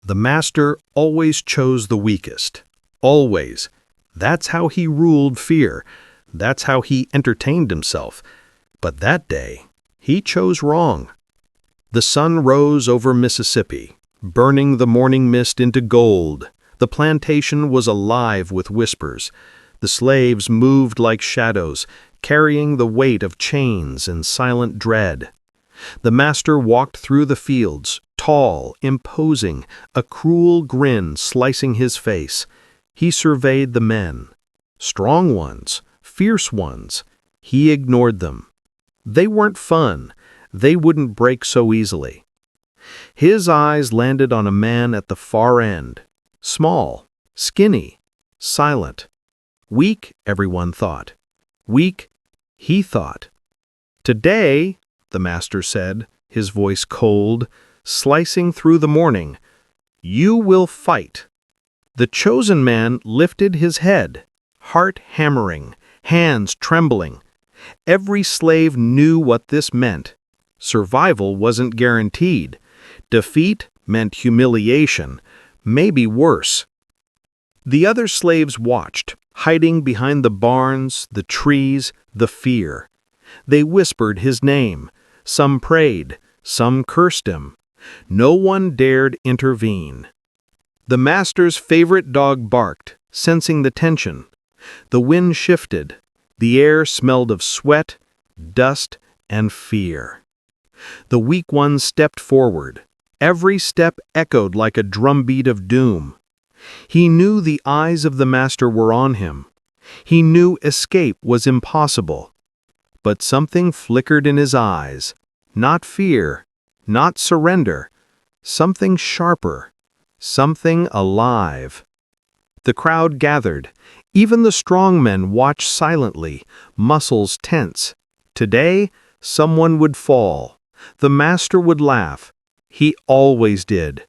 The master always chose the weakest. Always. That's how he ruled fear. That's how he entertained himself. But that day, he chose wrong. The sun rose over Mississippi, burning the morning mist into gold. The plantation was alive with whispers. The slaves moved like shadows, carrying the weight of chains and silent dread. The master walked through the fields, tall, imposing, a cruel grin slicing his face. He surveyed the men. Strong ones, fierce ones. He ignored them. They weren't fun. They wouldn't break so easily. His eyes landed on a man at the far end. Small, skinny, silent. Weak, everyone thought. Weak, he thought. "Today," the master said, his voice cold, slicing through the morning, "you will fight." The chosen man lifted his head, heart hammering, hands trembling. Every slave knew what this meant. Survival wasn't guaranteed. Defeat meant humiliation, maybe worse. The other slaves watched, hiding behind the barns, the trees, the fear. They whispered his name. Some prayed, some cursed him. No one dared intervene. The master's favorite dog barked, sensing the tension. The wind shifted. The air smelled of sweat, dust, and fear. The weak one stepped forward. Every step echoed like a drumbeat of doom. He knew the eyes of the master were on him. He knew escape was impossible. But something flickered in his eyes. Not fear, not surrender. Something sharper. Something alive. The crowd gathered. Even the strong men watched silently, muscles tense. Today, someone would fall. The master would laugh. He always did.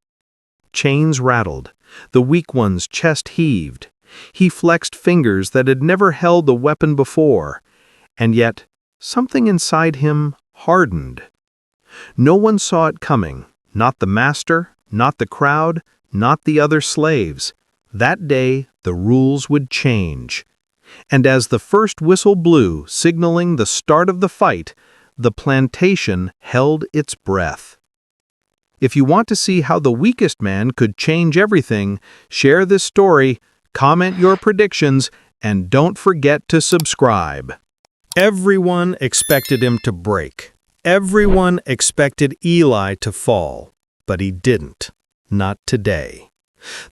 Chains rattled. The weak one's chest heaved. He flexed fingers that had never held the weapon before. And yet, something inside him hardened. No one saw it coming. Not the master, not the crowd, not the other slaves. That day, the rules would change. And as the first whistle blew, signaling the start of the fight, the plantation held its breath. If you want to see how the weakest man could change everything, share this story, comment your predictions, and don't forget to subscribe. Everyone expected him to break. Everyone expected Eli to fall. But he didn't. Not today.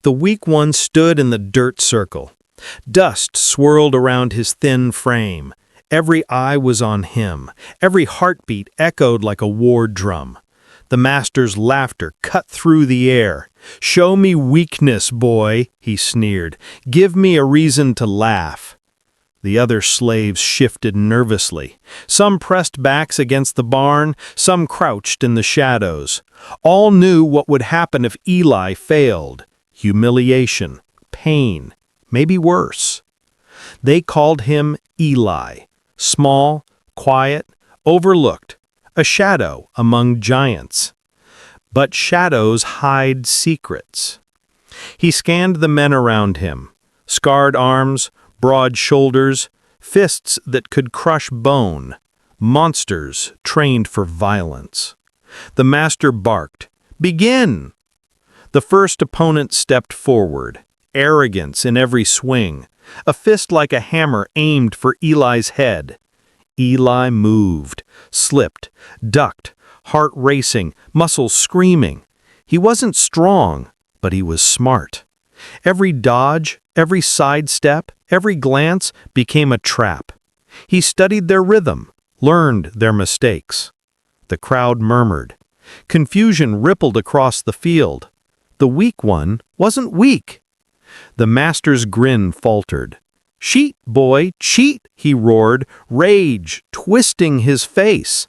The weak one stood in the dirt circle. Dust swirled around his thin frame. Every eye was on him. Every heartbeat echoed like a war drum. The master's laughter cut through the air. "Show me weakness, boy," he sneered. "Give me a reason to laugh." The other slaves shifted nervously. Some pressed backs against the barn, some crouched in the shadows. All knew what would happen if Eli failed. Humiliation, pain, maybe worse. They called him Eli. Small, quiet, overlooked. A shadow among giants. But shadows hide secrets. He scanned the men around him. Scarred arms, broad shoulders, fists that could crush bone. Monsters trained for violence. The master barked, "Begin!" The first opponent stepped forward, arrogance in every swing, a fist like a hammer aimed for Eli's head. Eli moved, slipped, ducked, heart racing, muscles screaming. He wasn't strong, but he was smart. Every dodge, every sidestep, every glance became a trap. He studied their rhythm, learned their mistakes. The crowd murmured. Confusion rippled across the field. The weak one wasn't weak. The master's grin faltered. "Cheat, boy, cheat!" he roared, rage twisting his face.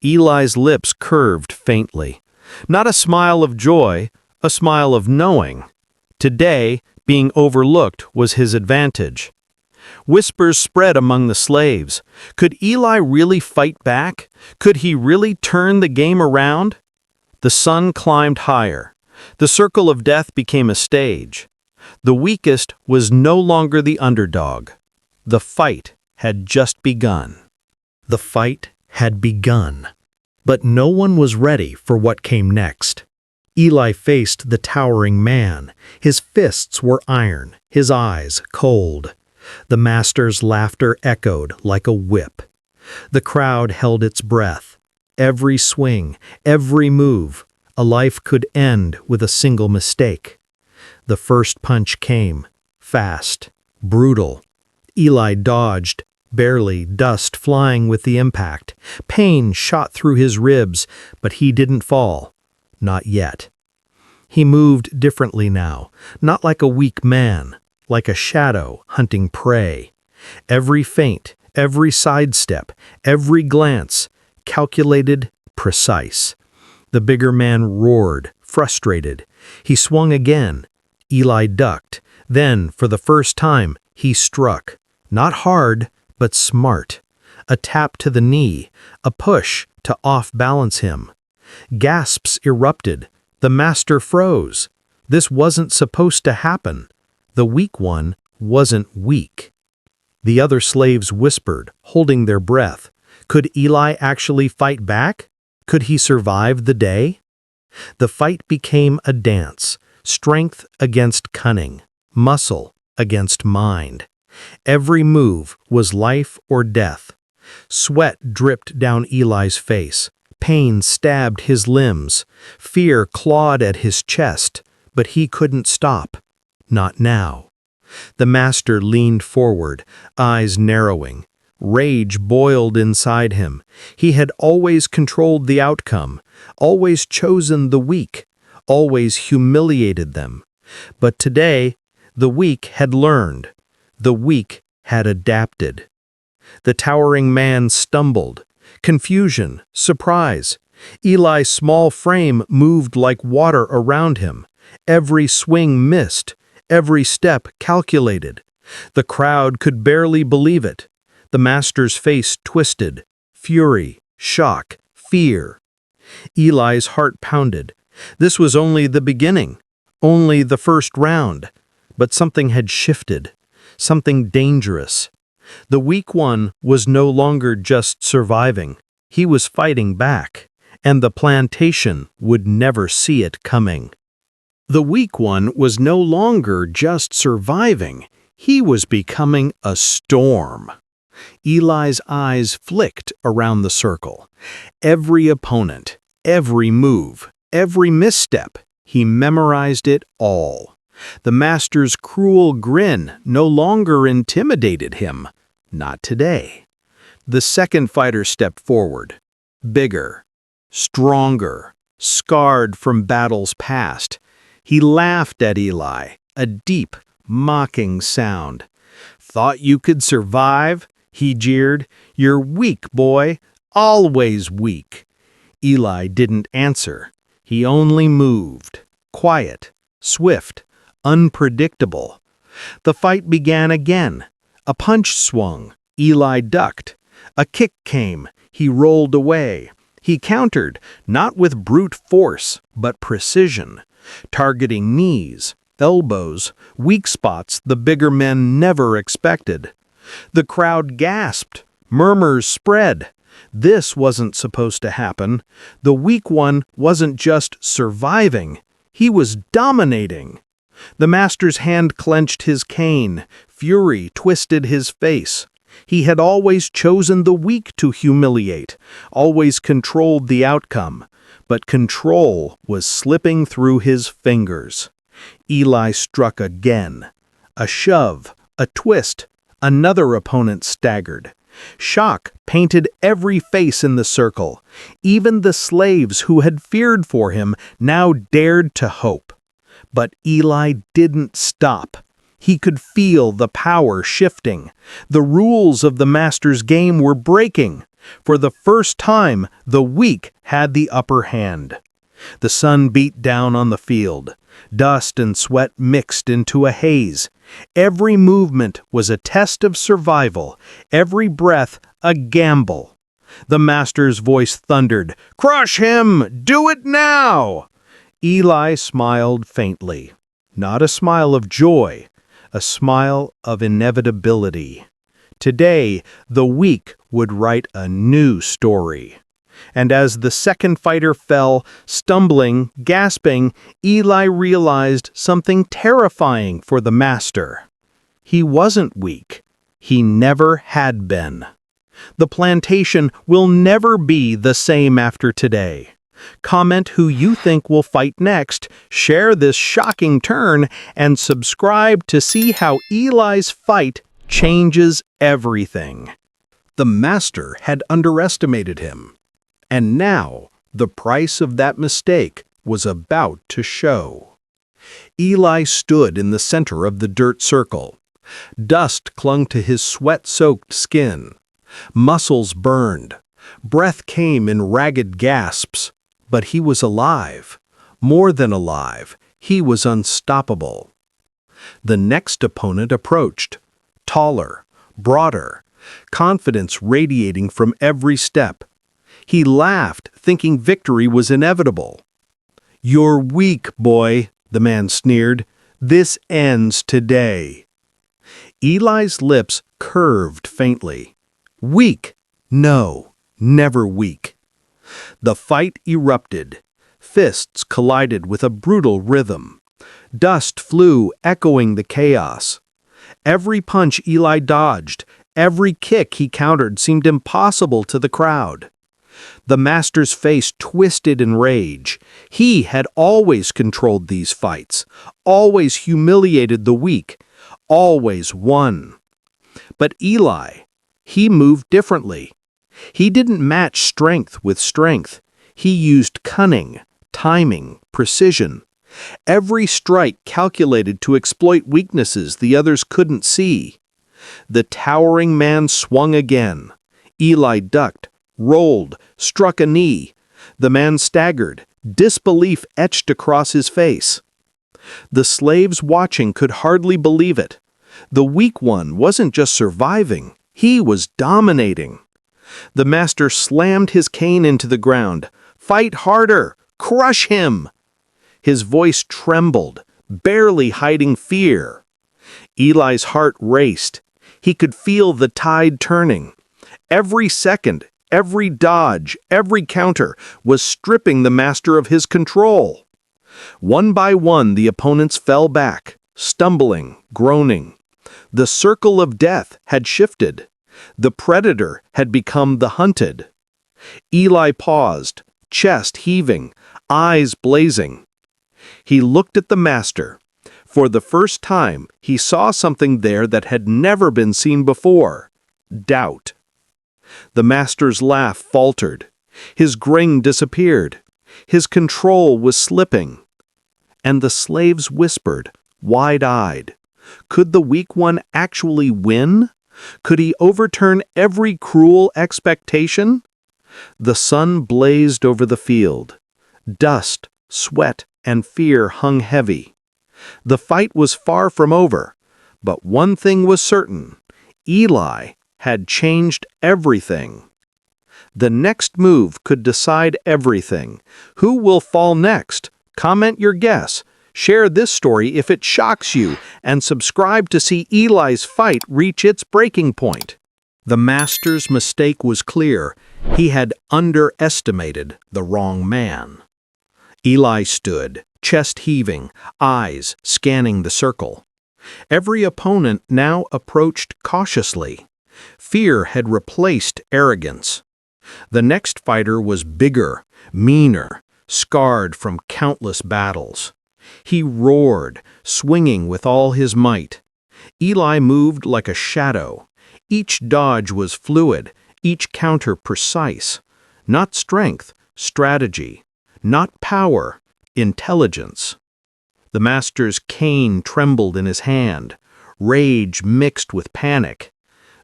Eli's lips curved faintly. Not a smile of joy, a smile of knowing. Today, being overlooked was his advantage. Whispers spread among the slaves. Could Eli really fight back? Could he really turn the game around? The sun climbed higher. The circle of death became a stage. The weakest was no longer the underdog. The fight had just begun. The fight had begun. But no one was ready for what came next. Eli faced the towering man. His fists were iron, his eyes cold. The master's laughter echoed like a whip. The crowd held its breath. Every swing, every move, a life could end with a single mistake. The first punch came, fast, brutal. Eli dodged, barely, dust flying with the impact. Pain shot through his ribs, but he didn't fall. Not yet. He moved differently now, not like a weak man, like a shadow hunting prey. Every feint, every sidestep, every glance, calculated, precise. The bigger man roared, frustrated. He swung again. Eli ducked. Then, for the first time, he struck. Not hard, but smart. A tap to the knee, a push to off-balance him. Gasps erupted. The master froze. This wasn't supposed to happen. The weak one wasn't weak. The other slaves whispered, holding their breath. Could Eli actually fight back? Could he survive the day? The fight became a dance, strength against cunning, muscle against mind. Every move was life or death. Sweat dripped down Eli's face. Pain stabbed his limbs. Fear clawed at his chest, but he couldn't stop. Not now. The master leaned forward, eyes narrowing. Rage boiled inside him. He had always controlled the outcome, always chosen the weak, always humiliated them. But today, the weak had learned. The weak had adapted. The towering man stumbled. Confusion, surprise. Eli's small frame moved like water around him. Every swing missed, every step calculated. The crowd could barely believe it. The master's face twisted. Fury, shock, fear. Eli's heart pounded. This was only the beginning, only the first round. But something had shifted, something dangerous. The weak one was no longer just surviving. He was fighting back, and the plantation would never see it coming. The weak one was no longer just surviving. He was becoming a storm. Eli's eyes flicked around the circle. Every opponent, every move, every misstep, he memorized it all. The master's cruel grin no longer intimidated him. Not today. The second fighter stepped forward. Bigger, stronger, scarred from battles past. He laughed at Eli, a deep, mocking sound. "Thought you could survive?" he jeered. "You're weak, boy. Always weak." Eli didn't answer. He only moved. Quiet, swift, unpredictable. The fight began again. A punch swung. Eli ducked. A kick came. He rolled away. He countered, not with brute force, but precision, targeting knees, elbows, weak spots the bigger men never expected. The crowd gasped. Murmurs spread. This wasn't supposed to happen. The weak one wasn't just surviving. He was dominating. The master's hand clenched his cane. Fury twisted his face. He had always chosen the weak to humiliate, always controlled the outcome, but control was slipping through his fingers. Eli struck again. A shove, a twist, another opponent staggered. Shock painted every face in the circle. Even the slaves who had feared for him now dared to hope. But Eli didn't stop. He could feel the power shifting. The rules of the master's game were breaking. For the first time, the weak had the upper hand. The sun beat down on the field. Dust and sweat mixed into a haze. Every movement was a test of survival, every breath a gamble. The master's voice thundered, "Crush him! Do it now!" Eli smiled faintly, not a smile of joy, a smile of inevitability. Today, the weak would write a new story. And as the second fighter fell, stumbling, gasping, Eli realized something terrifying for the master. He wasn't weak. He never had been. The plantation will never be the same after today. Comment who you think will fight next, share this shocking turn, and subscribe to see how Eli's fight changes everything. The master had underestimated him. And now, the price of that mistake was about to show. Eli stood in the center of the dirt circle. Dust clung to his sweat-soaked skin. Muscles burned. Breath came in ragged gasps. But he was alive. More than alive. He was unstoppable. The next opponent approached. Taller, broader, confidence radiating from every step. He laughed, thinking victory was inevitable. "You're weak, boy," the man sneered. "This ends today." Eli's lips curved faintly. "Weak? No, never weak." The fight erupted. Fists collided with a brutal rhythm. Dust flew, echoing the chaos. Every punch Eli dodged, every kick he countered seemed impossible to the crowd. The master's face twisted in rage. He had always controlled these fights, always humiliated the weak, always won. But Eli, he moved differently. He didn't match strength with strength. He used cunning, timing, precision. Every strike calculated to exploit weaknesses the others couldn't see. The towering man swung again. Eli ducked, rolled, struck a knee. The man staggered, disbelief etched across his face. The slaves watching could hardly believe it. The weak one wasn't just surviving, he was dominating. The master slammed his cane into the ground. "Fight harder! Crush him!" His voice trembled, barely hiding fear. Eli's heart raced. He could feel the tide turning. Every second, every dodge, every counter was stripping the master of his control. One by one, the opponents fell back, stumbling, groaning. The circle of death had shifted. The predator had become the hunted. Eli paused, chest heaving, eyes blazing. He looked at the master. For the first time, he saw something there that had never been seen before: doubt. The master's laugh faltered. His grin disappeared. His control was slipping. And the slaves whispered, wide-eyed, could the weak one actually win? Could he overturn every cruel expectation? The sun blazed over the field. Dust, sweat, and fear hung heavy. The fight was far from over, but one thing was certain: Eli had changed everything. The next move could decide everything. Who will fall next? Comment your guess. Share this story if it shocks you, and subscribe to see Eli's fight reach its breaking point. The master's mistake was clear. He had underestimated the wrong man. Eli stood, chest heaving, eyes scanning the circle. Every opponent now approached cautiously. Fear had replaced arrogance. The next fighter was bigger, meaner, scarred from countless battles. He roared, swinging with all his might. Eli moved like a shadow. Each dodge was fluid, each counter precise. Not strength, strategy. Not power, intelligence. The master's cane trembled in his hand. Rage mixed with panic.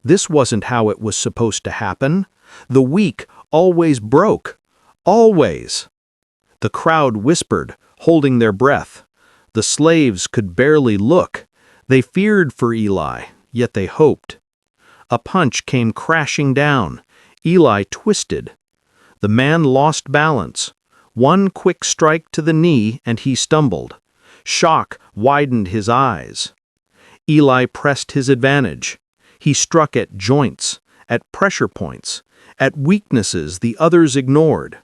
This wasn't how it was supposed to happen. The weak always broke. Always. The crowd whispered, holding their breath. The slaves could barely look. They feared for Eli, yet they hoped. A punch came crashing down. Eli twisted. The man lost balance. One quick strike to the knee and he stumbled. Shock widened his eyes. Eli pressed his advantage. He struck at joints, at pressure points, at weaknesses the others ignored.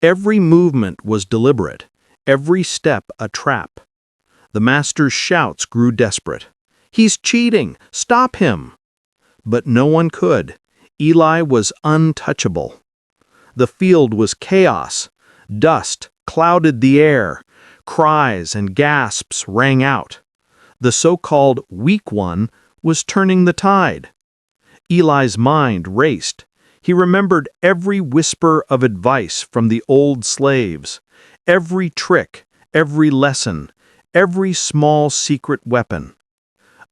Every movement was deliberate, every step a trap. The master's shouts grew desperate. "He's cheating! Stop him!" But no one could. Eli was untouchable. The field was chaos. Dust clouded the air. Cries and gasps rang out. The so-called weak one was turning the tide. Eli's mind raced. He remembered every whisper of advice from the old slaves, every trick, every lesson, every small secret weapon.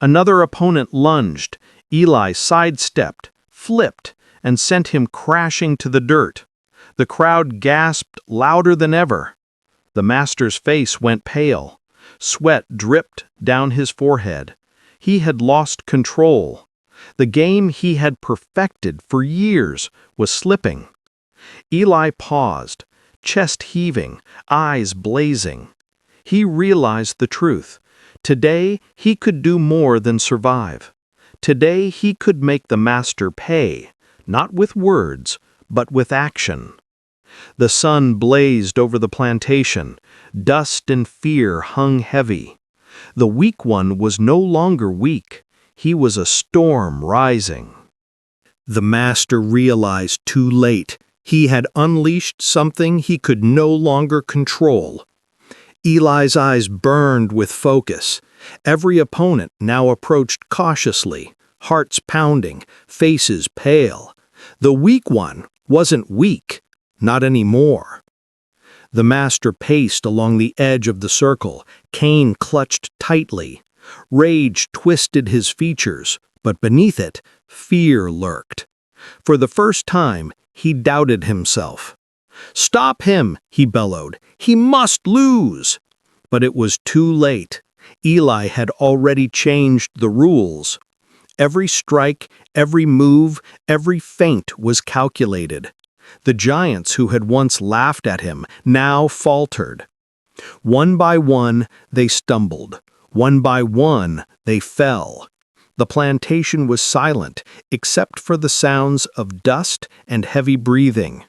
Another opponent lunged. Eli sidestepped, flipped, and sent him crashing to the dirt. The crowd gasped louder than ever. The master's face went pale. Sweat dripped down his forehead. He had lost control. The game he had perfected for years was slipping. Eli paused, chest heaving, eyes blazing. He realized the truth. Today he could do more than survive. Today he could make the master pay, not with words, but with action. The sun blazed over the plantation. Dust and fear hung heavy. The weak one was no longer weak. He was a storm rising. The master realized too late. He had unleashed something he could no longer control. Eli's eyes burned with focus. Every opponent now approached cautiously, hearts pounding, faces pale. The weak one wasn't weak, not anymore. The master paced along the edge of the circle, cane clutched tightly. Rage twisted his features, but beneath it, fear lurked. For the first time, he doubted himself. "Stop him!" he bellowed. "He must lose!" But it was too late. Eli had already changed the rules. Every strike, every move, every feint was calculated. The giants who had once laughed at him now faltered. One by one, they stumbled. One by one, they fell. The plantation was silent, except for the sounds of dust and heavy breathing.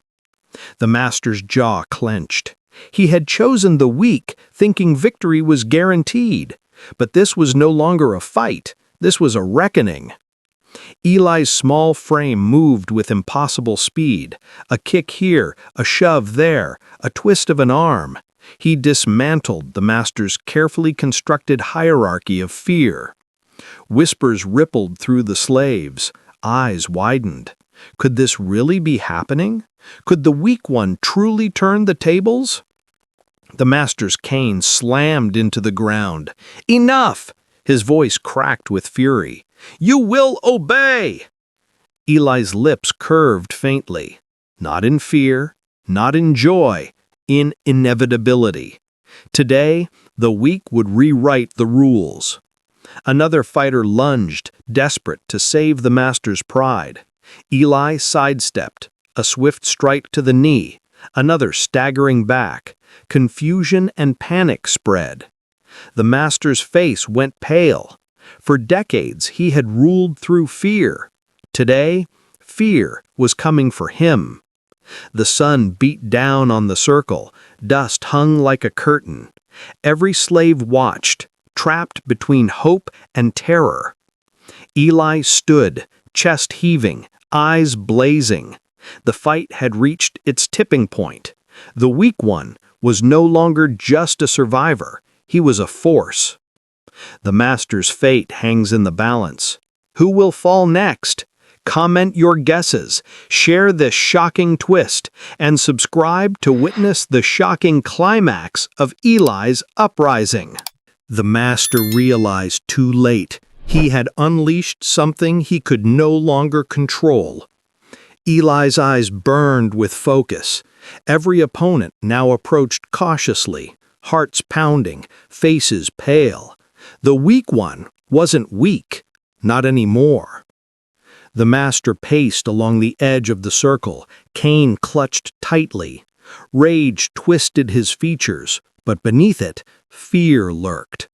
The master's jaw clenched. He had chosen the weak, thinking victory was guaranteed. But this was no longer a fight. This was a reckoning. Eli's small frame moved with impossible speed. A kick here, a shove there, a twist of an arm. He dismantled the master's carefully constructed hierarchy of fear. Whispers rippled through the slaves. Eyes widened. Could this really be happening? Could the weak one truly turn the tables? The master's cane slammed into the ground. "Enough!" His voice cracked with fury. "You will obey!" Eli's lips curved faintly. Not in fear, not in joy, in inevitability. Today, the weak would rewrite the rules. Another fighter lunged, desperate to save the master's pride. Eli sidestepped, a swift strike to the knee, another staggering back. Confusion and panic spread. The master's face went pale. For decades, he had ruled through fear. Today, fear was coming for him. The sun beat down on the circle. Dust hung like a curtain. Every slave watched, trapped between hope and terror. Eli stood, chest heaving, eyes blazing. The fight had reached its tipping point. The weak one was no longer just a survivor. He was a force. The master's fate hangs in the balance. Who will fall next? Comment your guesses, share this shocking twist, and subscribe to witness the shocking climax of Eli's uprising. The master realized too late. He had unleashed something he could no longer control. Eli's eyes burned with focus. Every opponent now approached cautiously, hearts pounding, faces pale. The weak one wasn't weak, not anymore. The master paced along the edge of the circle, cane clutched tightly. Rage twisted his features, but beneath it, fear lurked.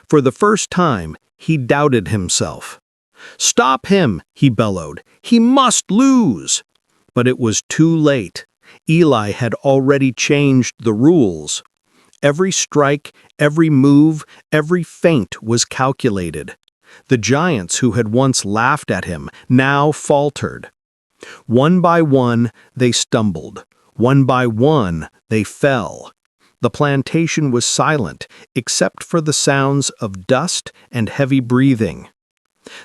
For the first time, he doubted himself. "Stop him!" he bellowed. "He must lose!" But it was too late. Eli had already changed the rules. Every strike, every move, every feint was calculated. The giants who had once laughed at him now faltered. One by one, they stumbled. One by one, they fell. The plantation was silent, except for the sounds of dust and heavy breathing.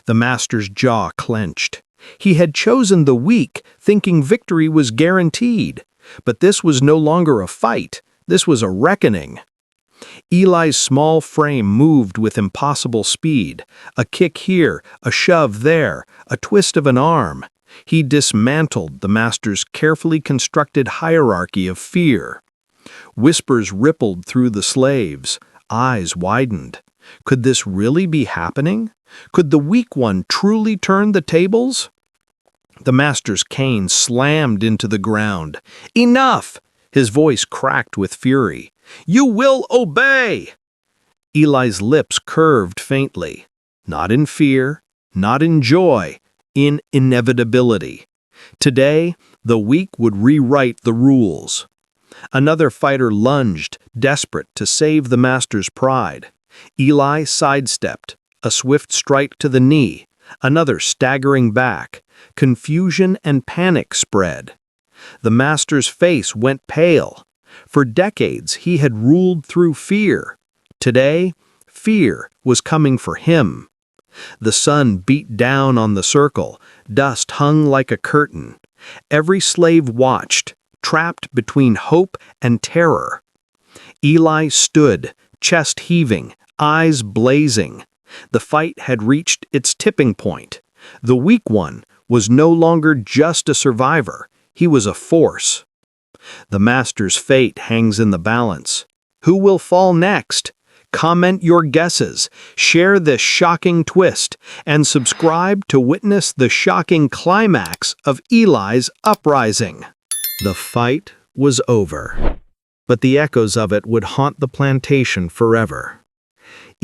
The master's jaw clenched. He had chosen the weak, thinking victory was guaranteed. But this was no longer a fight. This was a reckoning. Eli's small frame moved with impossible speed. A kick here, a shove there, a twist of an arm. He dismantled the master's carefully constructed hierarchy of fear. Whispers rippled through the slaves. Eyes widened. Could this really be happening? Could the weak one truly turn the tables? The master's cane slammed into the ground. "Enough!" His voice cracked with fury. "You will obey!" Eli's lips curved faintly. Not in fear, not in joy, in inevitability. Today, the weak would rewrite the rules. Another fighter lunged, desperate to save the master's pride. Eli sidestepped, a swift strike to the knee, another staggering back. Confusion and panic spread. The master's face went pale. For decades, he had ruled through fear. Today, fear was coming for him. The sun beat down on the circle. Dust hung like a curtain. Every slave watched, trapped between hope and terror. Eli stood, chest heaving, eyes blazing. The fight had reached its tipping point. The weak one was no longer just a survivor. He was a force. The master's fate hangs in the balance. Who will fall next? Comment your guesses, share this shocking twist, and subscribe to witness the shocking climax of Eli's uprising. The fight was over, but the echoes of it would haunt the plantation forever.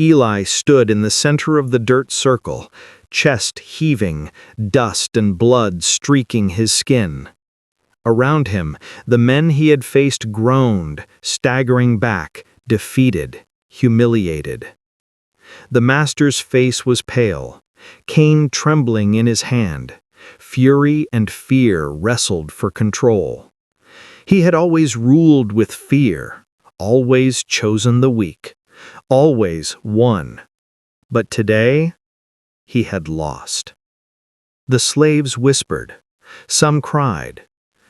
Eli stood in the center of the dirt circle, chest heaving, dust and blood streaking his skin. Around him, the men he had faced groaned, staggering back, defeated, humiliated. The master's face was pale, cane trembling in his hand. Fury and fear wrestled for control. He had always ruled with fear, always chosen the weak, always won. But today, he had lost. The slaves whispered. Some cried.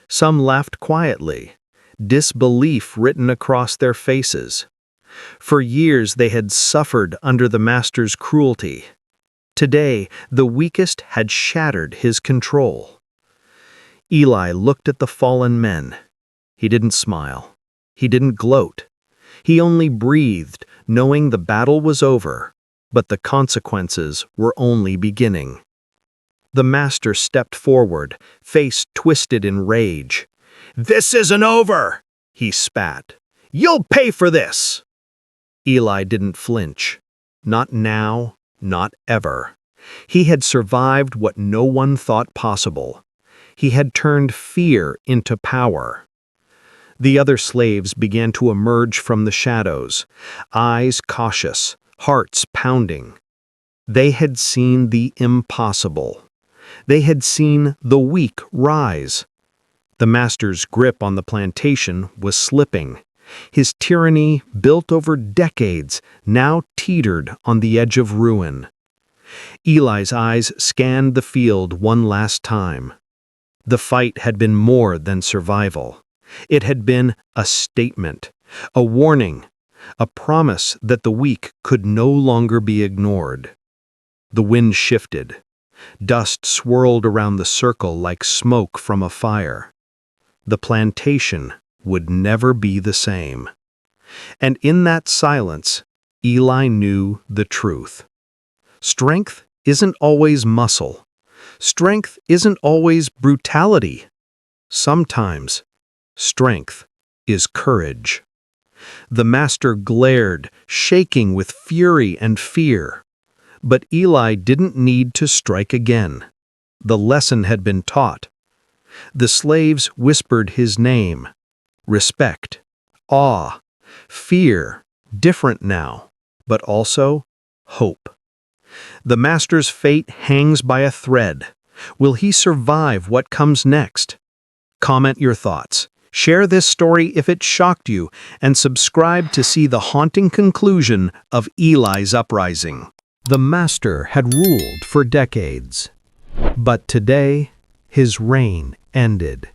Some laughed quietly, disbelief written across their faces. For years they had suffered under the master's cruelty. Today, the weakest had shattered his control. Eli looked at the fallen men. He didn't smile. He didn't gloat. He only breathed, knowing the battle was over, but the consequences were only beginning. The master stepped forward, face twisted in rage. "This isn't over!" he spat. "You'll pay for this!" Eli didn't flinch. Not now, not ever. He had survived what no one thought possible. He had turned fear into power. The other slaves began to emerge from the shadows, eyes cautious, hearts pounding. They had seen the impossible. They had seen the weak rise. The master's grip on the plantation was slipping. His tyranny, built over decades, now teetered on the edge of ruin. Eli's eyes scanned the field one last time. The fight had been more than survival. It had been a statement, a warning, a promise that the weak could no longer be ignored. The wind shifted. Dust swirled around the circle like smoke from a fire. The plantation would never be the same. And in that silence, Eli knew the truth. Strength isn't always muscle. Strength isn't always brutality. Sometimes, strength is courage. The master glared, shaking with fury and fear. But Eli didn't need to strike again. The lesson had been taught. The slaves whispered his name. Respect, awe, fear, different now, but also hope. The master's fate hangs by a thread. Will he survive what comes next? Comment your thoughts. Share this story if it shocked you, and subscribe to see the haunting conclusion of Eli's uprising. The master had ruled for decades, but today his reign ended.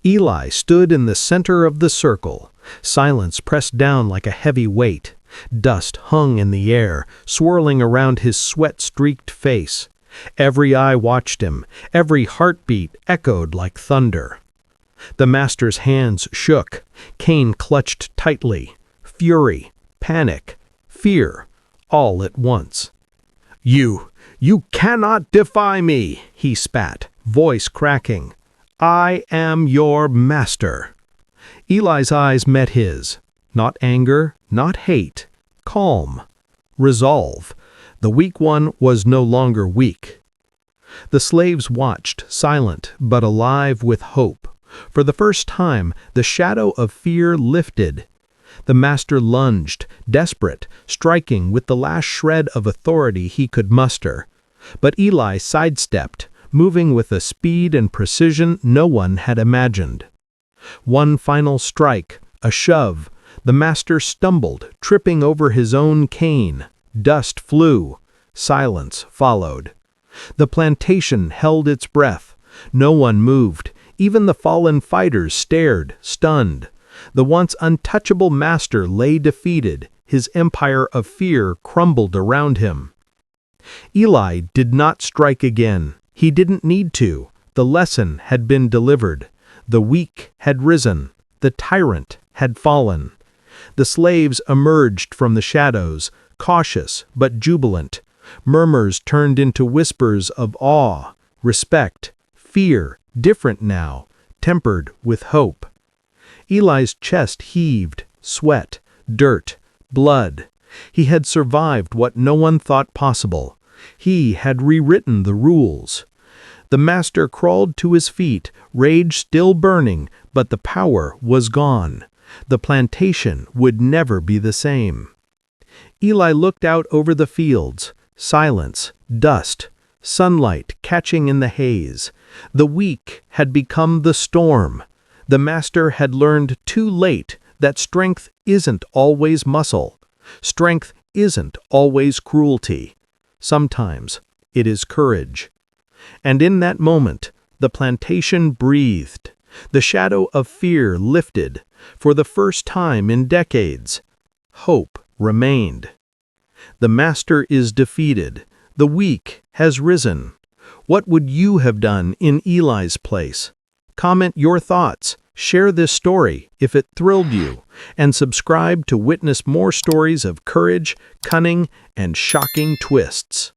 Eli stood in the center of the circle, silence pressed down like a heavy weight. Dust hung in the air, swirling around his sweat-streaked face. Every eye watched him, every heartbeat echoed like thunder. The master's hands shook, cane clutched tightly, fury, panic, fear, all at once. You cannot defy me," he spat, voice cracking. "I am your master." Eli's eyes met his. Not anger, not hate, calm, resolve. The weak one was no longer weak. The slaves watched, silent but alive with hope. For the first time, the shadow of fear lifted. The master lunged, desperate, striking with the last shred of authority he could muster. But Eli sidestepped, moving with a speed and precision no one had imagined. One final strike, a shove. The master stumbled, tripping over his own cane. Dust flew. Silence followed. The plantation held its breath. No one moved. Even the fallen fighters stared, stunned. The once untouchable master lay defeated. His empire of fear crumbled around him. Eli did not strike again. He didn't need to. The lesson had been delivered. The weak had risen. The tyrant had fallen. The slaves emerged from the shadows, cautious but jubilant. Murmurs turned into whispers of awe, respect, fear, different now, tempered with hope. Eli's chest heaved, sweat, dirt, blood. He had survived what no one thought possible. He had rewritten the rules. The master crawled to his feet, rage still burning, but the power was gone. The plantation would never be the same. Eli looked out over the fields. Silence, dust, sunlight catching in the haze. The weak had become the storm. The master had learned too late that strength isn't always muscle. Strength isn't always cruelty. Sometimes it is courage. And in that moment, the plantation breathed. The shadow of fear lifted. For the first time in decades, hope remained. The master is defeated. The weak has risen. What would you have done in Eli's place? Comment your thoughts, share this story if it thrilled you, and subscribe to witness more stories of courage, cunning, and shocking twists.